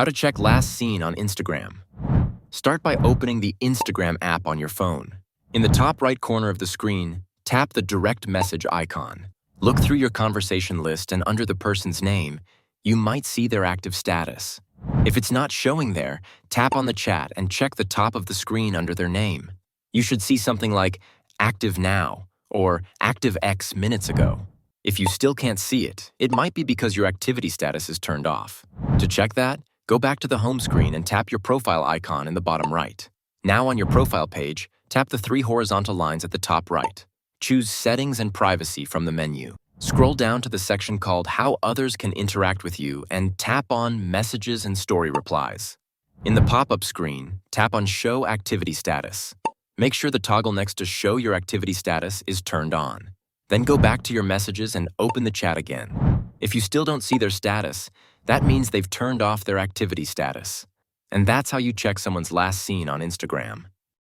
How to check last seen on Instagram. Start by opening the Instagram app on your phone. In the top right corner of the screen, tap the direct message icon. Look through your conversation list, and under the person's name, you might see their active status. If it's not showing there, tap on the chat and check the top of the screen under their name. You should see something like active now or active X minutes ago. If you still can't see it, it might be because your activity status is turned off. To check that, go back to the home screen and tap your profile icon in the bottom right. Now on your profile page, tap the three horizontal lines at the top right. Choose Settings and Privacy from the menu. Scroll down to the section called How Others Can Interact with You and tap on Messages and Story Replies. In the pop-up screen, tap on Show Activity Status. Make sure the toggle next to Show Your Activity Status is turned on. Then go back to your messages and open the chat again. If you still don't see their status, that means they've turned off their activity status. And that's how you check someone's last seen on Instagram.